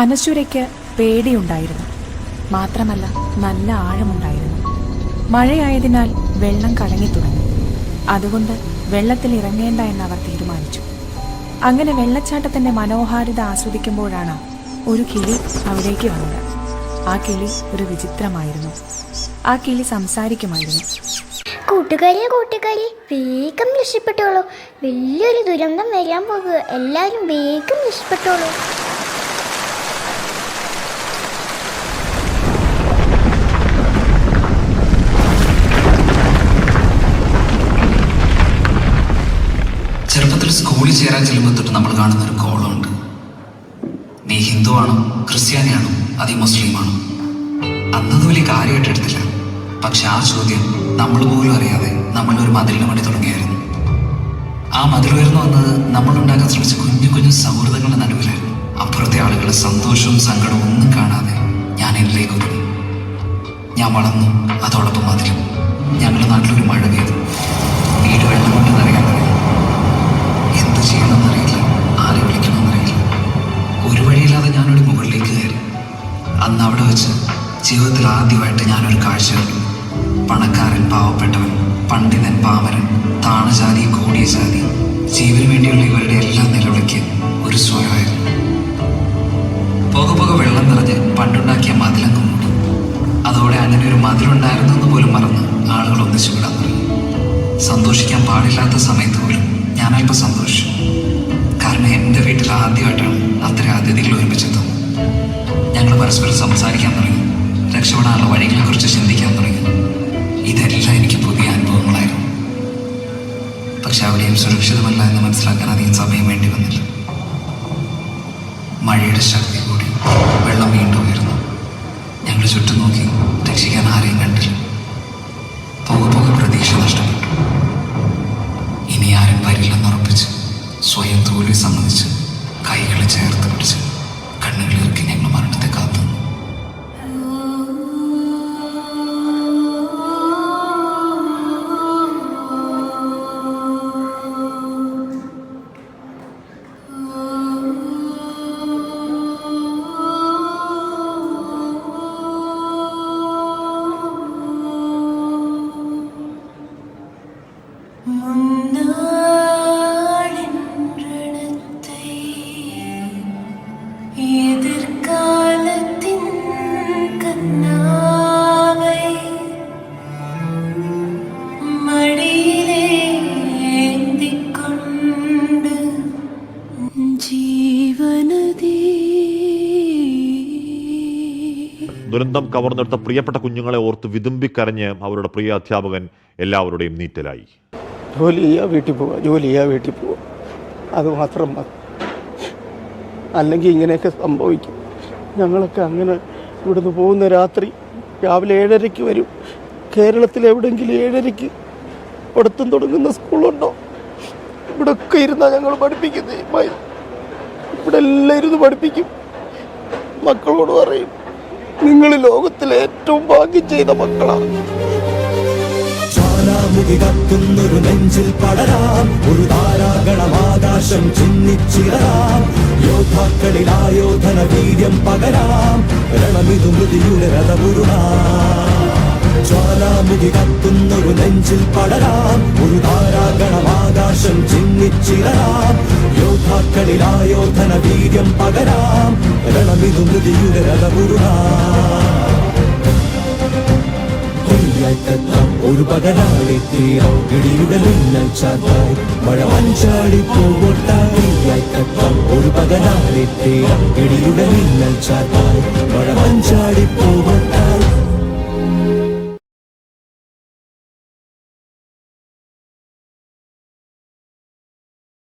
അനശ്വരയ്ക്ക് പേടിയുണ്ടായിരുന്നു. മാത്രമല്ല നല്ല ആഴമുണ്ടായിരുന്നു. മഴയായതിനാൽ വെള്ളം കലങ്ങിത്തുടങ്ങി. അതുകൊണ്ട് വെള്ളത്തിൽ ഇറങ്ങേണ്ട എന്നവർ തീരുമാനിച്ചു. അങ്ങനെ വെള്ളച്ചാട്ടത്തിന്റെ മനോഹാരിത ആസ്വദിക്കുമ്പോഴാണ് ഒരു കിളി അവിടേക്ക് വന്നത്. ആ കിളി ഒരു വിചിത്രമായിരുന്നു. ആ കിളി സംസാരിക്കുമായിരുന്നു. കൂട്ടുകാരി വേഗം രക്ഷപ്പെട്ടോളൂ, വലിയൊരു ദുരന്തം വരാൻ പോകുക, എല്ലാവരും വേഗം രക്ഷപ്പെട്ടോളൂ. ചെറുപ്പത്തിൽ സ്കൂളിൽ ചേരാൻ ചെല്ലുമ്പോൾ തൊട്ട് നമ്മൾ കാണുന്ന ഒരു കോളമുണ്ട്. നീ ഹിന്ദുവാണോ, ക്രിസ്ത്യാനിയാണോ, അതീ മുസ്ലിമാണോ? അന്നത് വലിയ കാര്യമായിട്ട് എടുത്തില്ല. പക്ഷെ ആ ചോദ്യം നമ്മൾ പോലും അറിയാതെ നമ്മളൊരു മതിലിന് വേണ്ടി തുടങ്ങിയായിരുന്നു. ആ മതിൽ ഉയർന്നു വന്നത് നമ്മൾ ഉണ്ടാക്കാൻ ശ്രമിച്ച കുഞ്ഞു കുഞ്ഞു സൗഹൃദങ്ങളുടെ നടുവിലായിരുന്നു. അപ്പുറത്തെ ആളുകളുടെ സന്തോഷവും സങ്കടവും ഒന്നും കാണാതെ ഞാൻ എന്നിലേക്ക് ഒരുങ്ങി. ഞാൻ വളർന്നു, അതോടൊപ്പം മതിലും. ഞങ്ങളുടെ നാട്ടിലൊരു മഴ പെയ്തു. വീട് വെള്ളം കൊണ്ട് നിറയാൻ തുടങ്ങി. എന്ത് ചെയ്യണമെന്നറിയില്ല, ആരെ വിളിക്കണമെന്നറിയില്ല. ഒരു വഴിയില്ലാതെ ഞാനൊരു മുകളിലേക്ക് കയറി. അന്ന് അവിടെ വെച്ച് ജീവിതത്തിൽ ആദ്യമായിട്ട് ഞാനൊരു കാഴ്ച കണ്ടു. പണക്കാരൻ പാവപ്പെട്ടവൻ, പണ്ഡിതൻ പാമരൻ, താണജാതി കൂടിയ ജാതി, ജീവന് വേണ്ടിയുള്ള ഇവരുടെ എല്ലാം നിലവിളിക്ക് ഒരു സ്വയമായിരുന്നു. പോകെ വെള്ളം നിറഞ്ഞ് പണ്ടുണ്ടാക്കിയ മതിലങ്ങ് മൂടി. അതോടെ അങ്ങനെ ഒരു മതിലുണ്ടായിരുന്നെന്ന് പോലും മറന്ന് ആളുകൾ ഒന്നിച്ചു വിടാൻ തുടങ്ങി. സന്തോഷിക്കാൻ പാടില്ലാത്ത സമയത്ത് പോലും ഞാൻ അല്പം സന്തോഷിച്ചു. കാരണം എൻ്റെ വീട്ടിൽ ആദ്യമായിട്ടാണ് അത്തരം അതിഥികൾ ഒരുമിച്ചെത്തുന്നത്. ഞങ്ങൾ പരസ്പരം സംസാരിക്കാൻ തുടങ്ങി. രക്ഷപ്പെടാനുള്ള വഴികളെക്കുറിച്ച് ചിന്തിക്കാൻ തുടങ്ങി. ഇതെല്ലാം എനിക്ക് പുതിയ അനുഭവങ്ങളായിരുന്നു. പക്ഷെ അവിടെയും സുരക്ഷിതമല്ല എന്ന് മനസ്സിലാക്കാൻ അധികം സമയം വേണ്ടി വന്നില്ല. മഴയുടെ ശക്തി കൂടി, വെള്ളം വീണ്ടും ഉയർന്നു. ഞങ്ങൾ ചുറ്റും നോക്കി, രക്ഷിക്കാൻ ആരെയും കണ്ടില്ല. പോകെ പ്രതീക്ഷ നഷ്ടപ്പെട്ടു. ഇനി ആരും വരില്ലെന്നുറപ്പിച്ച് സ്വയം തോൽവി സമ്മതിച്ച് കൈകളെ ചേർത്ത് പിടിച്ച് കണ്ണുകളിറക്കി ഞങ്ങൾ മരണത്തെ കാത്തു. ദുരന്തം കവർന്നെടുത്ത പ്രിയപ്പെട്ട കുഞ്ഞുങ്ങളെ ഓർത്ത് വിതുമ്പിക്കരഞ്ഞ് അവരുടെ പ്രിയ അധ്യാപകൻ എല്ലാവരുടെയും നീറ്റലായി. ജോലി ചെയ്യുക, വീട്ടിൽ പോവുക, അതുമാത്രം മതി. അല്ലെങ്കിൽ ഇങ്ങനെയൊക്കെ സംഭവിക്കും. ഞങ്ങളൊക്കെ അങ്ങനെ ഇവിടുന്ന് പോകുന്ന രാത്രി രാവിലെ 7:30 വരും. കേരളത്തിൽ എവിടെയെങ്കിലും 7:30 പഠിത്തം തുടങ്ങുന്ന സ്കൂളുണ്ടോ? ഇവിടെയൊക്കെ ഇരുന്നാണ് ഞങ്ങൾ പഠിപ്പിക്കുന്നത്. ഇവിടെ എല്ലാം ഇരുന്ന് പഠിപ്പിക്കും. മക്കളോട് പറയും, നിങ്ങൾ ലോകത്തിലെ ഏറ്റവും ഭാഗ്യം ചെയ്ത മക്കളാണ്. ജ്വാലാമുഖി കത്തുന്നൊരു നെഞ്ചിൽ പടരാം, ഒരു താരാഗണമാകാശം ചിന്നിച്ചിറരാം. യോദ്ധാക്കളിൽ ആയോധന വീര്യം പകരാം, രണമിതു മൃതിയുടെ രഥപുരുണാം. ജ്വാലാമുഖി കത്തുന്നൊരു നെഞ്ചിൽ പടരാം, ഒരു താരാഗണമാകാശം ചിന്നിച്ചിറരാം. യോദ്ധാക്കളിൽ ആയോധന വീര്യം പകരാം, രണമിതു മൃതിയുടെ രഥപുരുണാം. ഒരു പകലാളി തീരം ഇടിയുടെ മിന്നൽ ചാത്തായി മഴ മഞ്ചാടി പോകോട്ടായി. ഒരു പകലാളി തീരം ഇടിയുടെ മിന്നൽ ചാത്തായി മഴ മഞ്ചാടി പോകോട്ടായി.